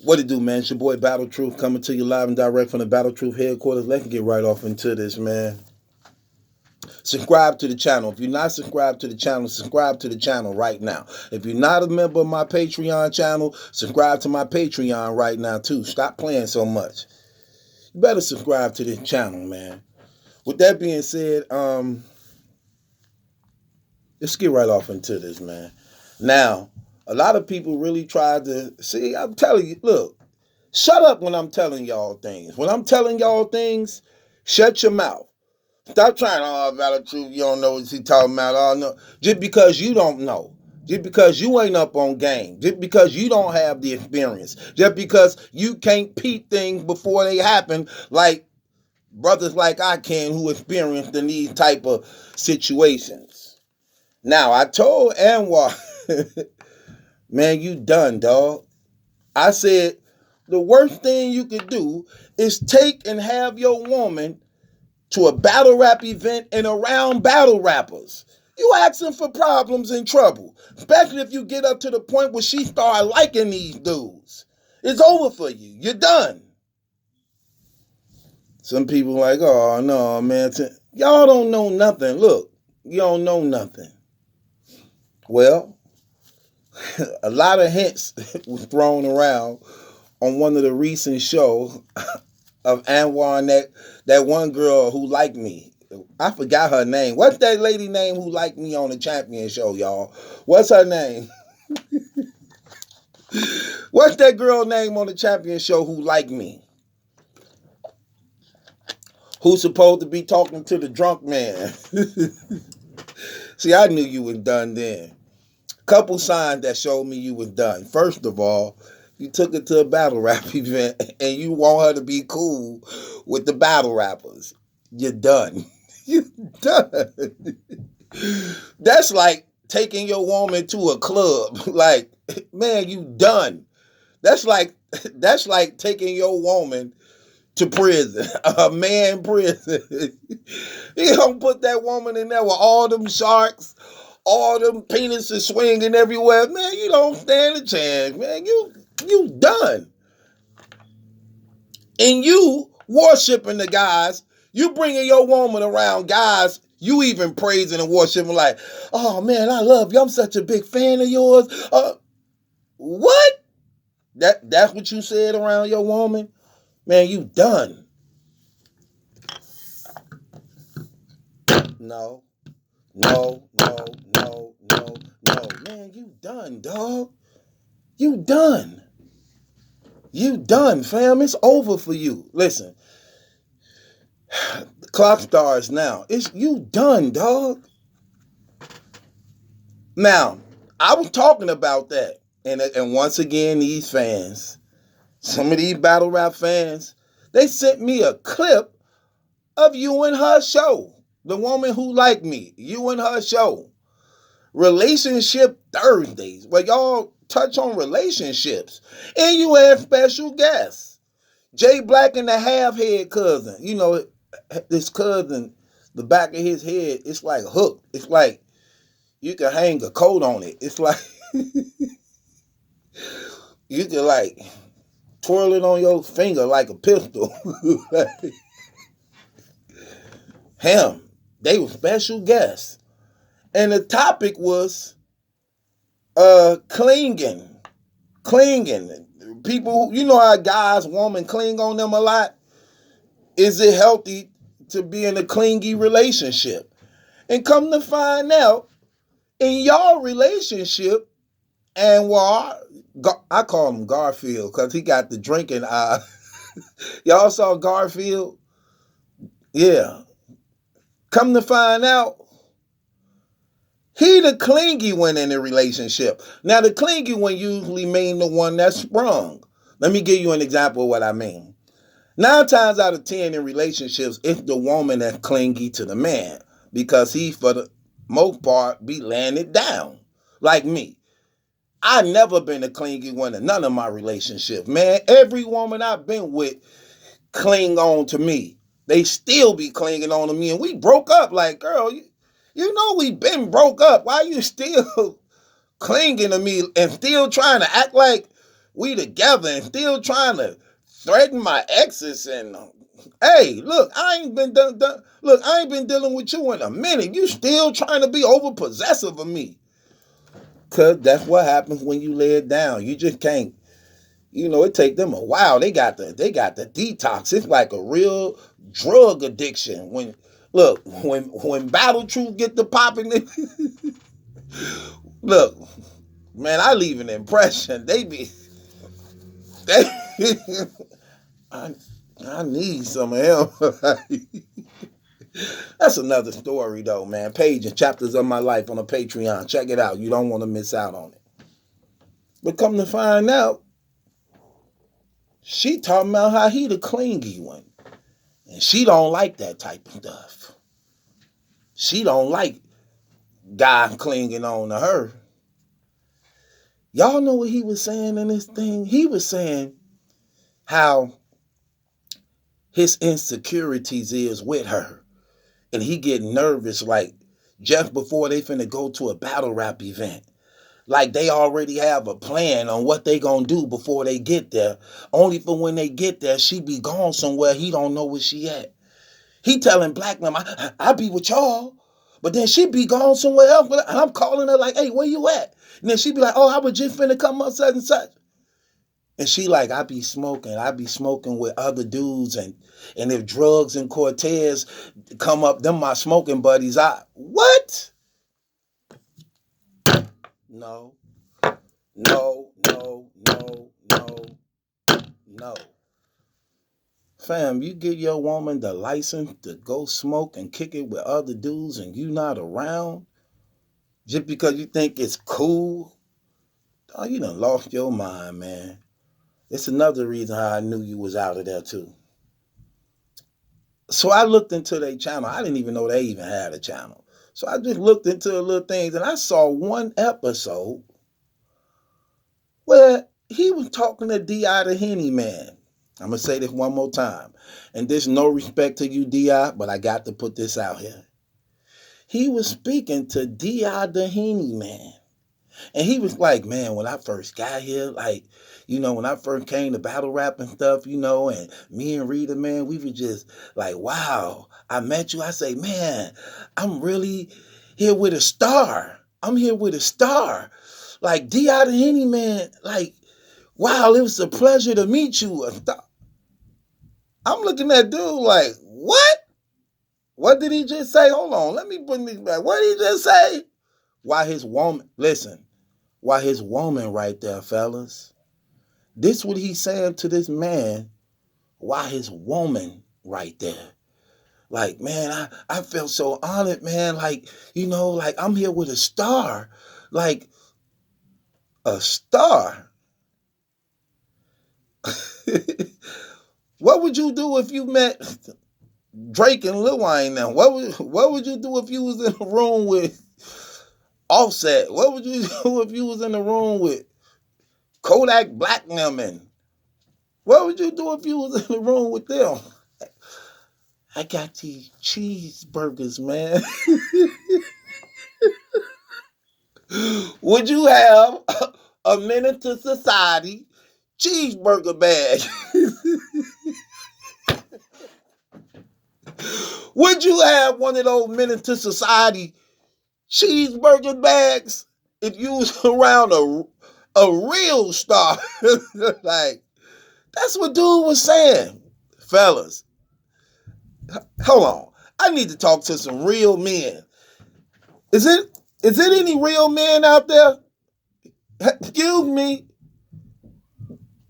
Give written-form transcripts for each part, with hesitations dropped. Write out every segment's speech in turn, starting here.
What it do, man? It's your boy Battle Truth coming to you live and direct from the Battle Truth headquarters. Let's get right off into this, man. Subscribe to the channel. If you're not subscribed to the channel, subscribe to the channel right now. If you're not a member of my Patreon channel, subscribe to my Patreon right now too. Stop playing so much. You better subscribe to this channel, man. With that being said, let's get right off into this, man. Now, a lot of people really tried to see. I'm telling you, look, shut up when I'm telling y'all things. When I'm telling y'all things, shut your mouth. Stop trying to argue about the truth. You don't know what he talking about. Oh, no. Just because you don't know. Just because you ain't up on game. Just because you don't have the experience. Just because you can't peep things before they happen like brothers like I can who experienced in these type of situations. Now, I told Anwar, man, you done, dog. I said, the worst thing you could do is take and have your woman to a battle rap event and around battle rappers. You asking for problems and trouble, especially if you get up to the point where she start liking these dudes. It's over for you. You're done. Some people like, oh no, man, y'all don't know nothing. Look, you don't know nothing. Well, a lot of hints was thrown around on one of the recent shows of Anwar and that one girl who liked me. I forgot her name. What's that lady name who liked me on the champion show, y'all? What's her name? What's that girl name on the champion show who liked me? Who's supposed to be talking to the drunk man? See, I knew you was done then. Couple signs that showed me you was done. First of all, you took her to a battle rap event and you want her to be cool with the battle rappers. You're done. You're done. That's like taking your woman to a club. Like, man, you done. That's like taking your woman to prison. A man prison. You don't put that woman in there with all them sharks, all them penises swinging everywhere. Man, you don't stand a chance, man. You done. And you worshiping the guys. You bringing your woman around guys. You even praising and worshiping like, oh man, I love you. I'm such a big fan of yours. What? That's what you said around your woman? Man, you done. No. Man, you done, dog. You done. You done, fam. It's over for you. Listen, the clock starts now. It's you done, dog. Now, I was talking about that. And once again, these fans, some of these battle rap fans, they sent me a clip of you and her show. The woman who liked me, you and her show. Relationship Thursdays, where y'all touch on relationships. And you had special guests. Jay Black and the half-head cousin. You know, this cousin, the back of his head, it's like hooked. It's like you can hang a coat on it. It's like you can like twirl it on your finger like a pistol. Him. They were special guests. And the topic was clinging. Clinging. People, you know how guys, women cling on them a lot? Is it healthy to be in a clingy relationship? And come to find out, in your relationship, Anwar, I call him Garfield because he got the drinking eye. Y'all saw Garfield? Yeah. Come to find out, he the clingy one in the relationship. Now, the clingy one usually mean the one that's sprung. Let me give you an example of what I mean. 9 times out of 10 in relationships, it's the woman that's clingy to the man because he, for the most part, be laying it down. Like me. I never been a clingy one in none of my relationships, man. Every woman I've been with cling on to me. They still be clinging on to me, and we broke up. Like, girl, you know we been broke up. Why you still clinging to me and still trying to act like we together and still trying to threaten my exes and hey, look, I ain't been look, I ain't been dealing with you in a minute. You still trying to be over possessive of me. Cause that's what happens when you lay it down. You just can't, it take them a while. They got the detox. It's like a real drug addiction. When Battle Truth get the popping, look, man, I leave an impression. They I, I need some of him. That's another story though, man. Pages, chapters of my life on a Patreon. Check it out. You don't want to miss out on it. But come to find out, she talking about how he the clingy one. And she don't like that type of stuff. She don't like guy clinging on to her. Y'all know what he was saying in this thing? He was saying how his insecurities is with her. And he get nervous like just before they finna go to a battle rap event. Like they already have a plan on what they gonna do before they get there. Only for when they get there, she be gone somewhere. He don't know where she at. He telling Black them, I be with y'all. But then she be gone somewhere else. And I'm calling her like, hey, where you at? And then she be like, oh, I was just finna come up such and such. And she like, I be smoking with other dudes. And if Drugs and Cortez come up, them my smoking buddies. What? No. Fam, you give your woman the license to go smoke and kick it with other dudes and you not around just because you think it's cool? Oh, you done lost your mind, man. It's another reason how I knew you was out of there too. So I looked into their channel. I didn't even know they even had a channel. So I just looked into the little things and I saw one episode where he was talking to D.I. the Henny Man. I'm going to say this one more time. And there's no respect to you, D.I., but I got to put this out here. He was speaking to D.I. the Henny Man. And he was like, man, when I first got here, like, when I first came to battle rap and stuff, and me and Rita, man, we were just like, wow, I met you. I say, man, I'm really here with a star. I'm here with a star. Like, D.I. the Henny Man, like, wow, it was a pleasure to meet you. I'm looking at dude like, what? What did he just say? Hold on, let me bring this back. What did he just say? Why his woman right there, fellas. This what he's saying to this man. Why his woman right there. Like, man, I felt so honored, man. Like, like I'm here with a star. Like, a star. What would you do if you met Drake and Lil Wayne now? What would you do if you was in a room with Offset? What would you do if you was in the room with Kodak Black and what would you do if you was in the room with them? I got these cheeseburgers, man. Would you have a Menace to Society cheeseburger bag? Would you have one of those Menace to Society cheeseburger bags if you was around a real star? Like, that's what dude was saying. Fellas, hold on. I need to talk to some real men. Is it any real men out there? Excuse me.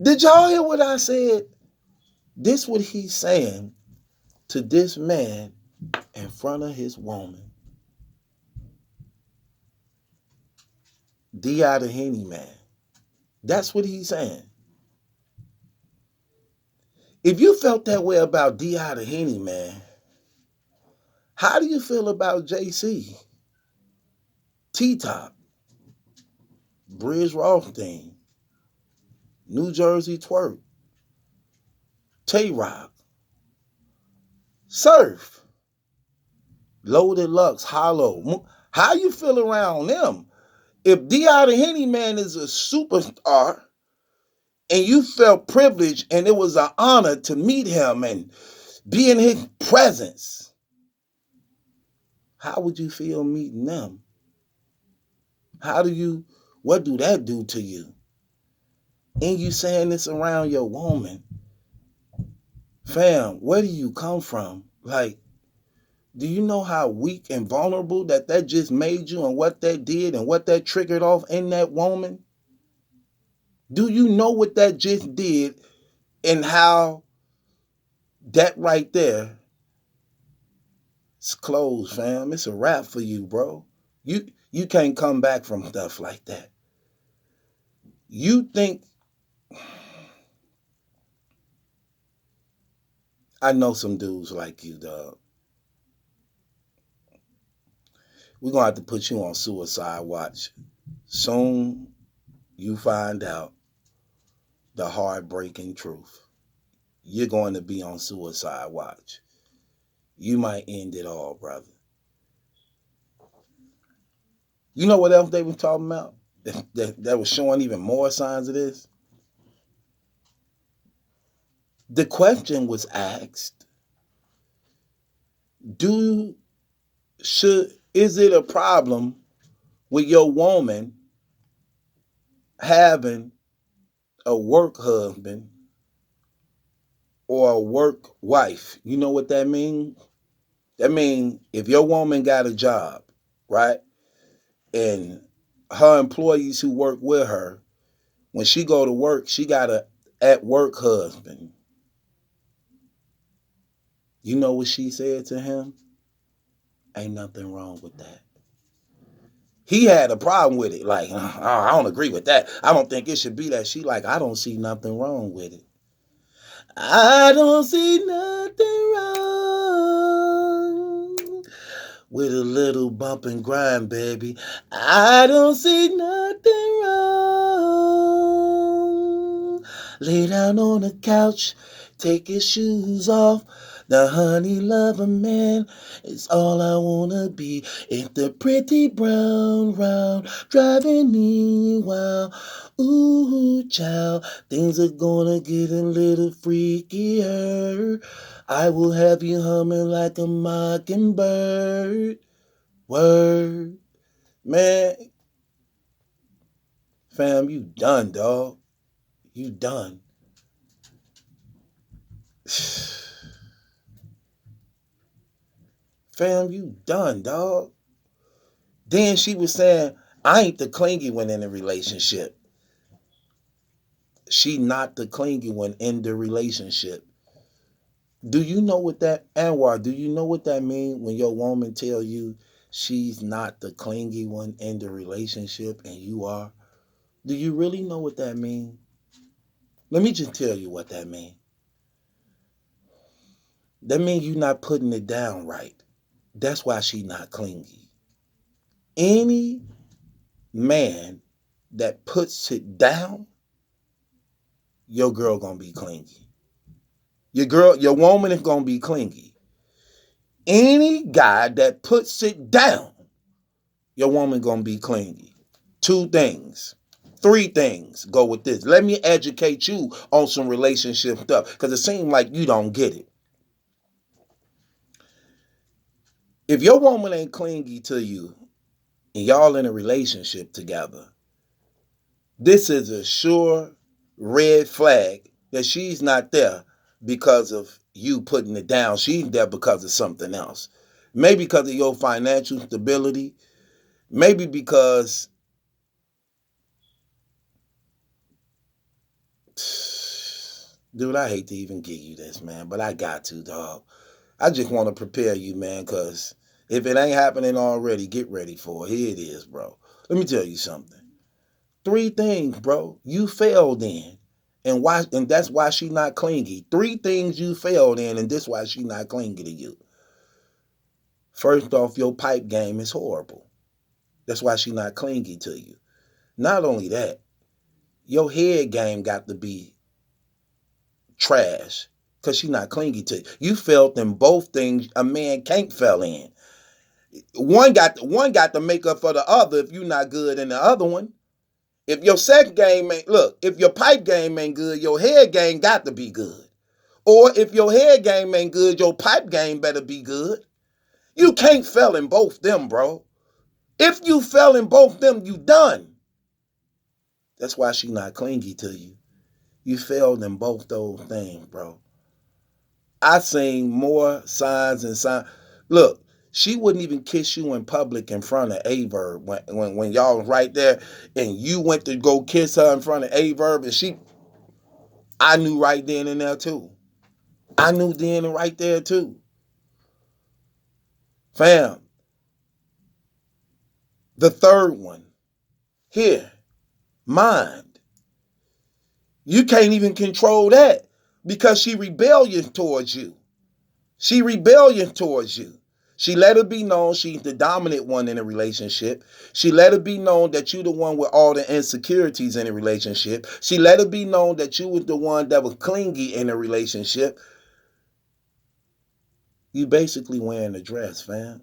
Did y'all hear what I said? This what he's saying to this man in front of his woman. D.I. the Henny Man. That's what he's saying. If you felt that way about D.I. the Henny Man, how do you feel about JC, T-Top, Bridge Rothstein, New Jersey Twerk, Tay-Rock, Surf, Loaded Lux, Hollow? How you feel around them? If D.I. the Henny Man is a superstar and you felt privileged and it was an honor to meet him and be in his presence, how would you feel meeting them? How do you, what do that do to you? And you saying this around your woman. Fam, where do you come from? Like, do you know how weak and vulnerable that just made you and what that did and what that triggered off in that woman? Do you know what that just did and how that right there is closed, fam? It's a wrap for you, bro. You can't come back from stuff like that. You think I know some dudes like you, dog. We're gonna have to put you on suicide watch. Soon you find out the heartbreaking truth. You're going to be on suicide watch. You might end it all, brother. You know what else they were talking about? That was showing even more signs of this. The question was asked: Do should is it a problem with your woman having a work husband or a work wife? You know what that means? That means if your woman got a job, right, and her employees who work with her, when she go to work, she got a at work husband. You know what she said to him? Ain't nothing wrong with that. He had a problem with it. Like, I don't agree with that. I don't think it should be that. She like, I don't see nothing wrong with it. I don't see nothing wrong with a little bump and grind, baby. I don't see nothing wrong. Lay down on the couch, take your shoes off. The honey lover man is all I wanna be. It's the pretty brown round driving me wild. Ooh, child, things are gonna get a little freakier. I will have you humming like a mockingbird. Word. Man, fam, you done, dog. You done. Fam, you done, dog. Then she was saying, I ain't the clingy one in the relationship. She not the clingy one in the relationship. Do you know what that, Anwar, do you know what that means when your woman tell you she's not the clingy one in the relationship and you are? Do you really know what that means? Let me just tell you what that means. That means you're not putting it down right. That's why she not clingy. Any man that puts it down, your girl gonna be clingy. Your woman is gonna be clingy. Any guy that puts it down, your woman gonna be clingy. Two things. Three things go with this. Let me educate you on some relationship stuff because it seems like you don't get it. If your woman ain't clingy to you and y'all in a relationship together, this is a sure red flag that she's not there because of you putting it down. She's there because of something else. Maybe because of your financial stability. Maybe because, dude, I hate to even give you this, man, but I got to, dog. I just want to prepare you, man, because if it ain't happening already, get ready for it. Here it is, bro. Let me tell you something. Three things, bro, you failed in. And that's why she not clingy. Three things you failed in, and that's why she not clingy to you. First off, your pipe game is horrible. That's why she not clingy to you. Not only that, your head game got to be trash because she not clingy to you. You failed in both things a man can't fail in. One got to make up for the other if you're not good in the other one. If your sex game ain't, look, if your pipe game ain't good, your head game got to be good. Or if your head game ain't good, your pipe game better be good. You can't fail in both them, bro. If you fail in both them, you done. That's why she not clingy to you. You failed in both those things, bro. I seen more signs and signs. Look, she wouldn't even kiss you in public in front of Averb when y'all was right there and you went to go kiss her in front of Averb and I knew right then and there too. I knew then and right there too. Fam, the third one, here, mind. You can't even control that because she rebellious towards you. She rebellious towards you. She let it be known she's the dominant one in a relationship. She let it be known that you the one with all the insecurities in a relationship. She let it be known that you was the one that was clingy in a relationship. You basically wearing a dress, fam.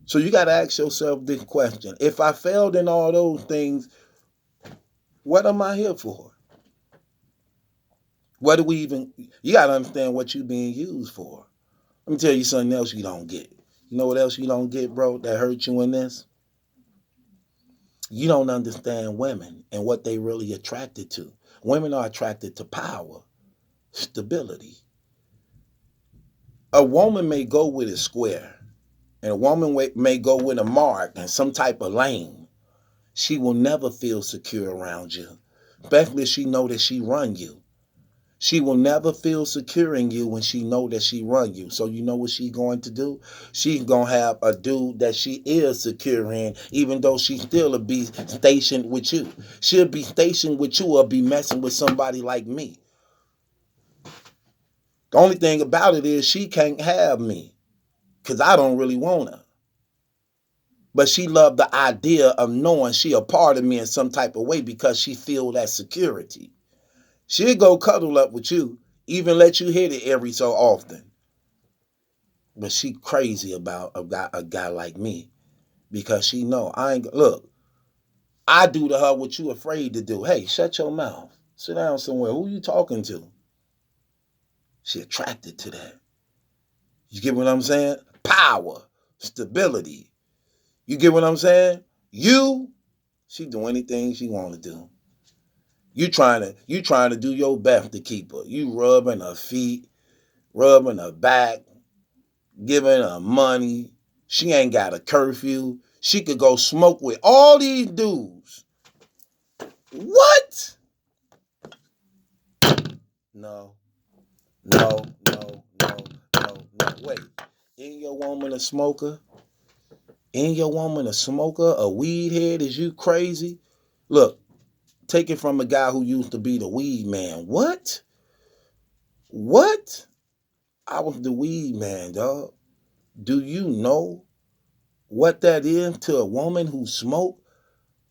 So you got to ask yourself this question. If I failed in all those things, what am I here for? What do we even, you got to understand what you're being used for. Let me tell you something else you don't get. You know what else you don't get, bro, that hurt you in this? You don't understand women and what they really attracted to. Women are attracted to power, stability. A woman may go with a square, and a woman may go with a mark and some type of lane. She will never feel secure around you, especially if she know that she run you. She will never feel secure in you when she know that she run you. So you know what she's going to do? She's going to have a dude that she is secure in, even though she still will be stationed with you. She'll be stationed with you or be messing with somebody like me. The only thing about it is she can't have me because I don't really want her. But she loved the idea of knowing she a part of me in some type of way because she feel that security. She'll go cuddle up with you, even let you hit it every so often. But she crazy about a guy like me because she know I ain't, look, I do to her what you afraid to do. Hey, shut your mouth. Sit down somewhere. Who you talking to? She attracted to that. You get what I'm saying? Power, stability. You get what I'm saying? She do anything she want to do. You trying to do your best to keep her. You rubbing her feet, rubbing her back, giving her money. She ain't got a curfew. She could go smoke with all these dudes. What? No, no, no, no, no, no. Wait. Ain't your woman a smoker? Ain't your woman a smoker? A weed head? Is you crazy? Look, take it from a guy who used to be the weed man. What? What? I was the weed man, dog. Do you know what that is to a woman who smoked?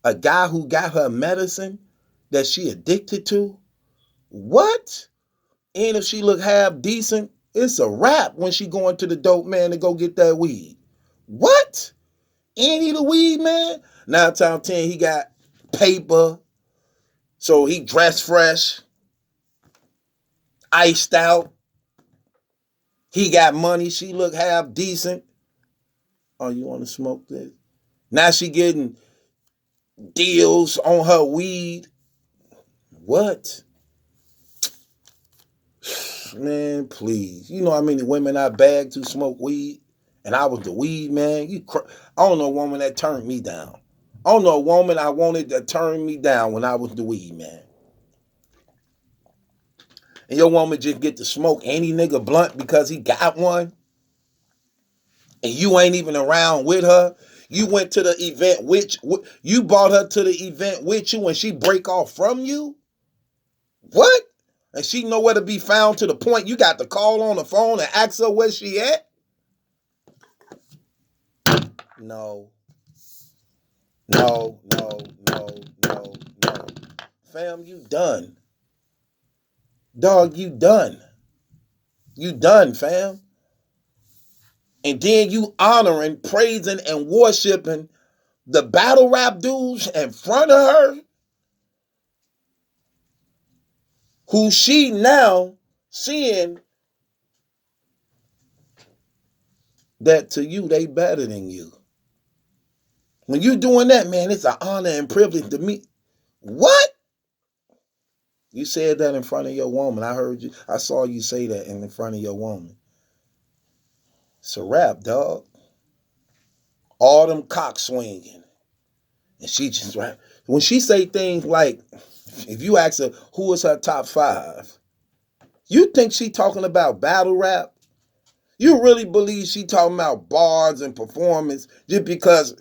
A guy who got her medicine that she addicted to? What? And if she look half decent, it's a wrap when she going to the dope man to go get that weed. What? Ain't he the weed man? 9 times 10, he got paper, so he dressed fresh, iced out. He got money. She look half decent. Oh, you want to smoke this? Now she getting deals on her weed. What? Man, please. You know how many women I bagged to smoke weed? And I was the weed man? I don't know a woman that turned me down. I don't know a woman I wanted that turned me down when I was the weed man. And your woman just get to smoke any nigga blunt because he got one? And you ain't even around with her? You went to the event you brought her to the event with you and she break off from you? What? And she nowhere to be found to the point you got to call on the phone and ask her where she at? No. No, no, no, no, no. Fam, you done. Dog, you done. You done, fam. And then you honoring, praising, and worshiping the battle rap dudes in front of her, who she now seeing that to you they better than you. When you doing that, man, it's an honor and privilege to me. What? You said that in front of your woman. I heard you. I saw you say that in front of your woman. It's a rap, dog. All them cock swinging. And she just rap. When she say things like, if you ask her who is her top five, you think she talking about battle rap? You really believe she talking about bars and performance just because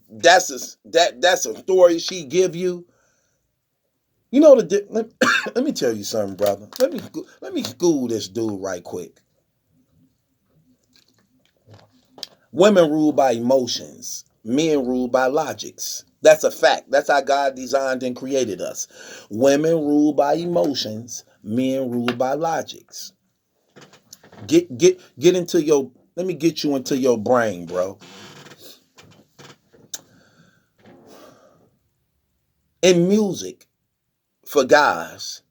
that's a story she give you? You know let me tell you something, brother. Let me school this dude right quick. Women rule by emotions. Men rule by logics. That's a fact. That's how God designed and created us. Women rule by emotions. Men rule by logics. Get into your. Let me get you into your brain, bro. In music, for guys,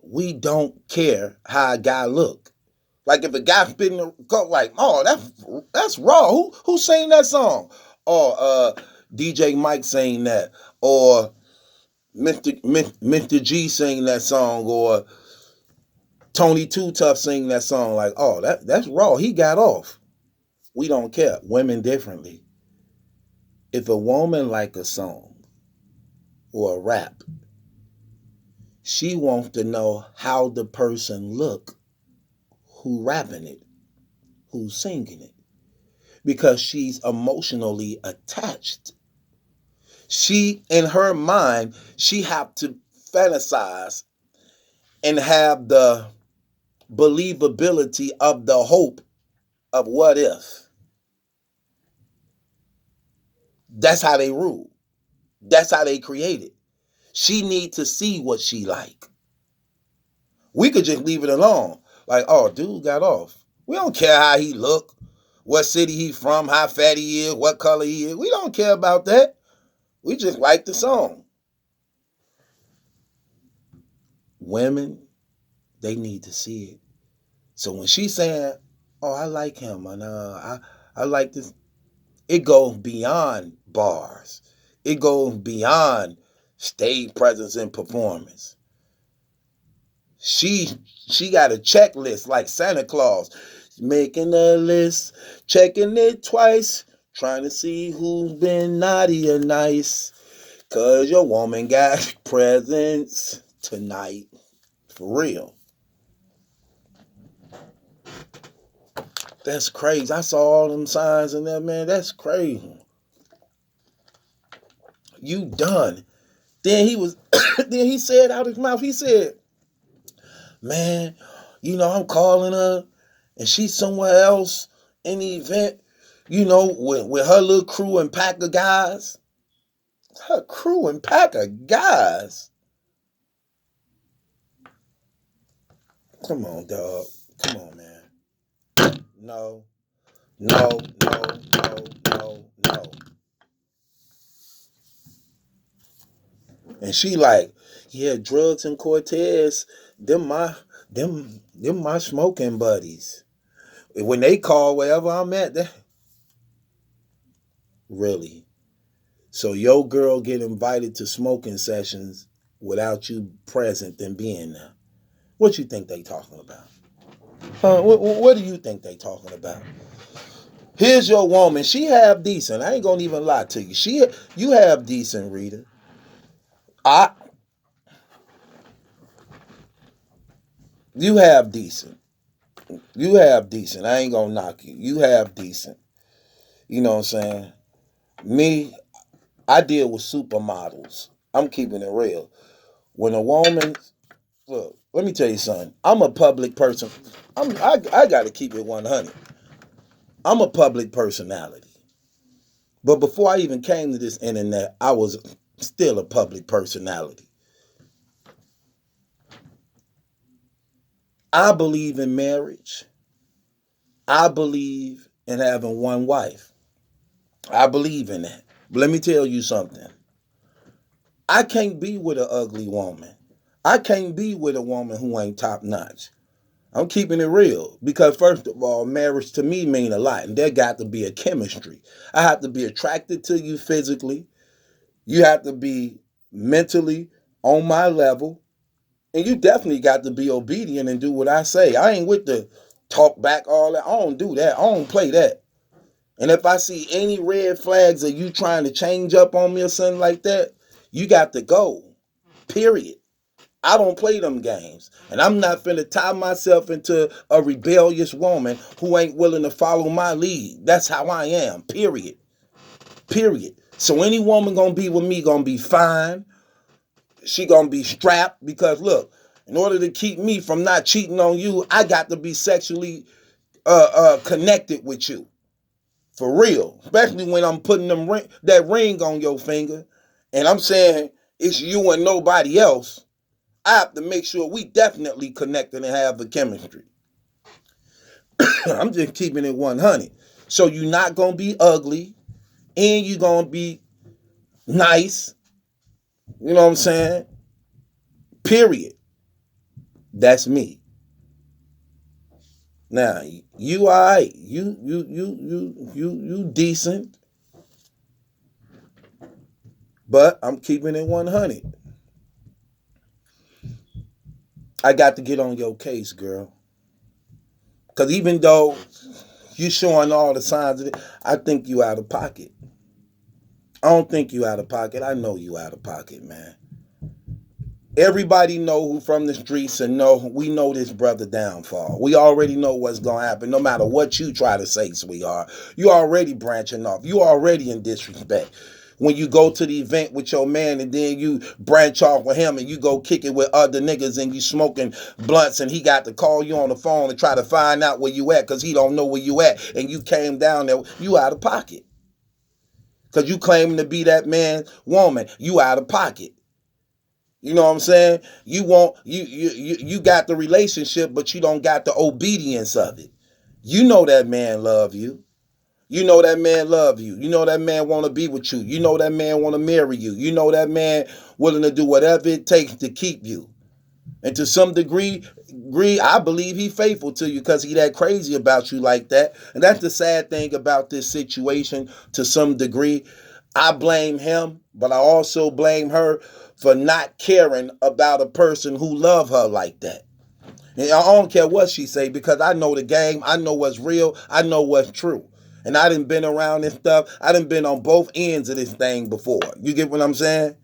we don't care how a guy look. Like if a guy spitting a go like, oh, that's raw. Who sang that song? Or DJ Mike sang that, or Mr. G sang that song, or Tony Too Tough sang that song. Like, oh, that's raw. He got off. We don't care. Women differently. If a woman like a song or a rap, she wants to know how the person look who rapping it, who's singing it, because she's emotionally attached. She, in her mind, she have to fantasize and have the believability of the hope of what if. That's how they rule. That's how they create it. She need to see what she like. We could just leave it alone. Like, oh, dude got off. We don't care how he look, what city he from, how fat he is, what color he is. We don't care about that. We just like the song. Women, they need to see it. So when she's saying, "Oh, I like him," and I like this, it goes beyond bars. It goes beyond stage presence and performance. She she got a checklist like Santa Claus, making a list, checking it twice, trying to see who's been naughty or nice. Cause your woman got presents tonight. For real. That's crazy. I saw all them signs in there, man. That's crazy. You done. Then he was then he said out his mouth, he said, man, I'm calling her and she's somewhere else in the event, with her little crew and pack of guys. Her crew and pack of guys. Come on, dog. Come on, man. No, no, no, no, no, no. And she like, yeah, drugs and Cortez, them my smoking buddies. When they call wherever I'm at, really. So your girl get invited to smoking sessions without you present and being there. What you think they talking about? Huh? What do you think they talking about? Here's your woman. She have decent. I ain't gonna even lie to you. You have decent, Rita. I you have decent. You have decent. I ain't gonna knock you. You have decent. You know what I'm saying? Me, I deal with supermodels. I'm keeping it real. When a woman, look, let me tell you something. I'm a public person. I got to keep it 100. I'm a public personality. But before I even came to this internet, I was still a public personality. I believe in marriage. I believe in having one wife. I believe in that. But let me tell you something. I can't be with an ugly woman. I can't be with a woman who ain't top notch. I'm keeping it real because first of all, marriage to me mean a lot, and there got to be a chemistry. I have to be attracted to you physically. You have to be mentally on my level, and you definitely got to be obedient and do what I say. I ain't with the talk back all that. I don't do that. I don't play that. And if I see any red flags of you trying to change up on me or something like that, you got to go. Period. I don't play them games. And I'm not finna tie myself into a rebellious woman who ain't willing to follow my lead. That's how I am. Period. Period. So any woman gonna be with me gonna be fine. She gonna be strapped because look, in order to keep me from not cheating on you, I got to be sexually connected with you. For real. Especially when I'm putting that ring on your finger and I'm saying it's you and nobody else. I have to make sure we definitely connected and have the chemistry. I'm just keeping it 100. So you're not going to be ugly and you're going to be nice. You know what I'm saying? Period. That's me. Now, you all right. You decent. But I'm keeping it 100. I got to get on your case, girl. Because even though you showing all the signs of it, I think you out of pocket. I don't think you out of pocket. I know you out of pocket, man. Everybody know who from the streets and we know this brother downfall. We already know what's gonna happen. No matter what you try to say, sweetheart, you already branching off. You already in disrespect. When you go to the event with your man and then you branch off with him and you go kick it with other niggas and you smoking blunts and he got to call you on the phone and try to find out where you at because he don't know where you at and you came down there, you out of pocket. Because you claiming to be that man's woman, you out of pocket. You know what I'm saying? You got the relationship, but you don't got the obedience of it. You know that man love you. You know that man love you. You know that man want to be with you. You know that man want to marry you. You know that man willing to do whatever it takes to keep you. And to some degree, I believe he faithful to you because he that crazy about you like that. And that's the sad thing about this situation to some degree. I blame him, but I also blame her for not caring about a person who love her like that. And I don't care what she say because I know the game. I know what's real. I know what's true. And I done been around this stuff. I done been on both ends of this thing before. You get what I'm saying?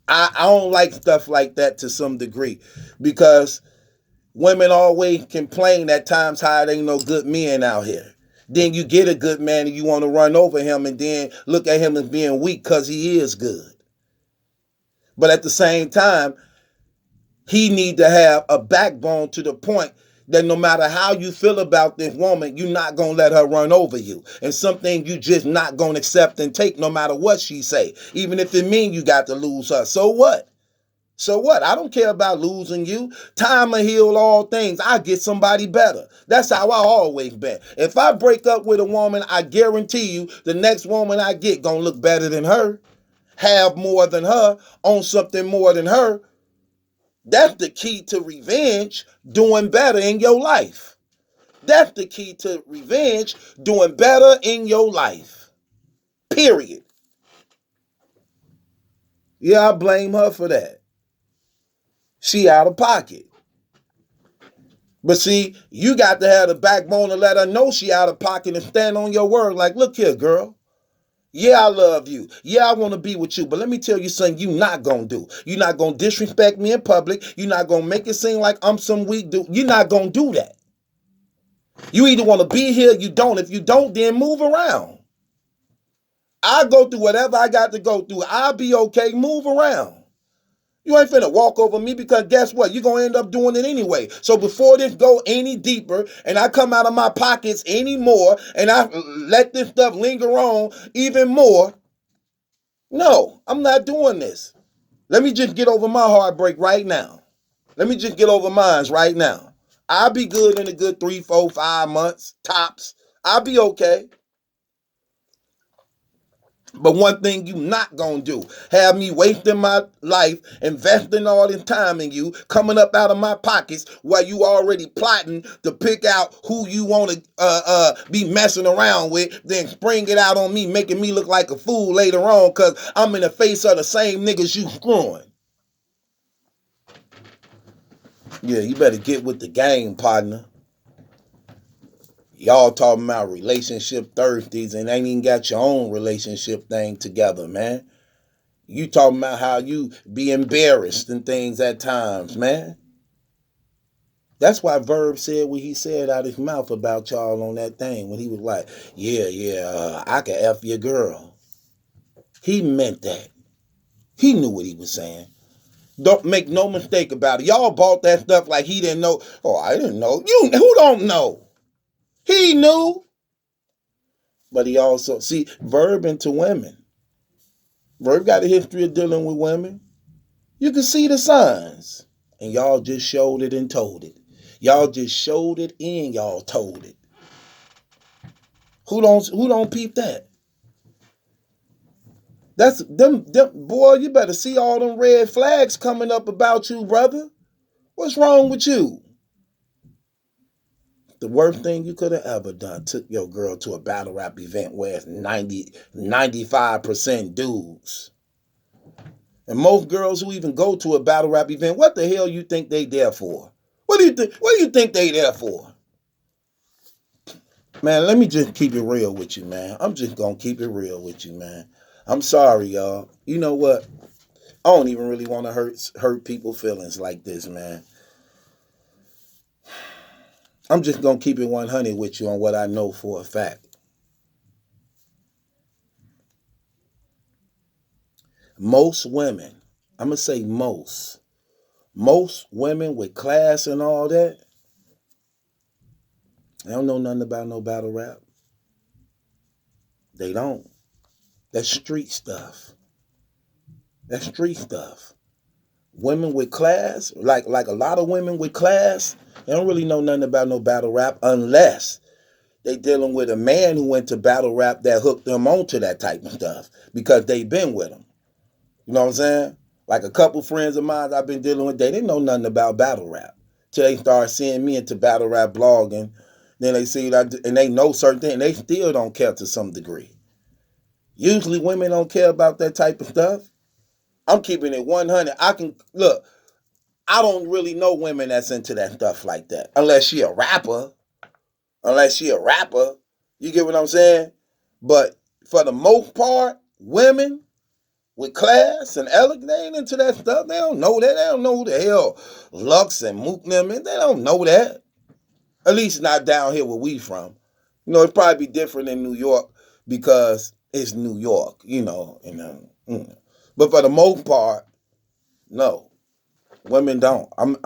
I don't like stuff like that to some degree because women always complain at times how there ain't no good men out here. Then you get a good man and you want to run over him and then look at him as being weak because he is good. But at the same time, he need to have a backbone to the point that no matter how you feel about this woman, you're not going to let her run over you. And something you just not going to accept and take no matter what she say. Even if it mean you got to lose her. So what? So what? I don't care about losing you. Time will heal all things. I'll get somebody better. That's how I always been. If I break up with a woman, I guarantee you the next woman I get gonna look better than her, have more than her, own something more than her. That's the key to revenge, doing better in your life. That's the key to revenge, doing better in your life. Period. Yeah, I blame her for that. She out of pocket. But see, you got to have the backbone to let her know she out of pocket and stand on your word. Like, look here, girl. Yeah, I love you. Yeah, I want to be with you. But let me tell you something you're not going to do. You're not going to disrespect me in public. You're not going to make it seem like I'm some weak dude. You're not going to do that. You either want to be here or you don't. If you don't, then move around. I'll go through whatever I got to go through. I'll be okay. Move around. You ain't finna walk over me because guess what? You're gonna end up doing it anyway. So before this go any deeper and I come out of my pockets anymore and I let this stuff linger on even more, no, I'm not doing this. Let me just get over my heartbreak right now. Let me just get over mine right now. I'll be good in a good 3, 4, 5 months, tops. I'll be okay. But one thing you not gonna do, have me wasting my life, investing all this time in you, coming up out of my pockets while you already plotting to pick out who you want to be messing around with, then spring it out on me, making me look like a fool later on because I'm in the face of the same niggas you screwing. Yeah, you better get with the game, partner. Y'all talking about relationship Thursdays and ain't even got your own relationship thing together, man. You talking about how you be embarrassed and things at times, man. That's why Verb said what he said out his mouth about y'all on that thing when he was like, I can F your girl. He meant that. He knew what he was saying. Don't make no mistake about it. Y'all bought that stuff like he didn't know. Oh, I didn't know. You who don't know? He knew. But he also, see, Verb into women. Verb got a history of dealing with women. You can see the signs. And y'all just showed it and told it. Y'all just showed it and y'all told it. Who don't peep that? That's them boy, you better see all them red flags coming up about you, brother. What's wrong with you? The worst thing you could have ever done, took your girl to a battle rap event where it's 95% dudes. And most girls who even go to a battle rap event, what the hell you think they there for? What do you think they there for? Man, let me just keep it real with you, man. I'm just gonna keep it real with you, man. I'm sorry, y'all. You know what? I don't even really want to hurt people's feelings like this, man. I'm just gonna keep it 100 with you on what I know for a fact. Most women, I'm gonna say most women with class and all that, they don't know nothing about no battle rap. They don't. That's street stuff. That's street stuff. Women with class, like a lot of women with class, they don't really know nothing about no battle rap unless they dealing with a man who went to battle rap that hooked them onto that type of stuff because they been with them. You know what I'm saying? Like a couple friends of mine I've been dealing with, they didn't know nothing about battle rap till they started seeing me into battle rap blogging. Then they see that and they know certain things, and they still don't care to some degree. Usually women don't care about that type of stuff. I'm keeping it 100. I can look. I don't really know women that's into that stuff like that, unless she a rapper. Unless she a rapper, you get what I'm saying? But for the most part, women with class and elegance, they ain't into that stuff. They don't know that. They don't know who the hell Lux and Mook them is. They don't know that. At least not down here where we from. You know, it'd probably be different in New York because it's New York, But for the most part, no. Women don't. I'm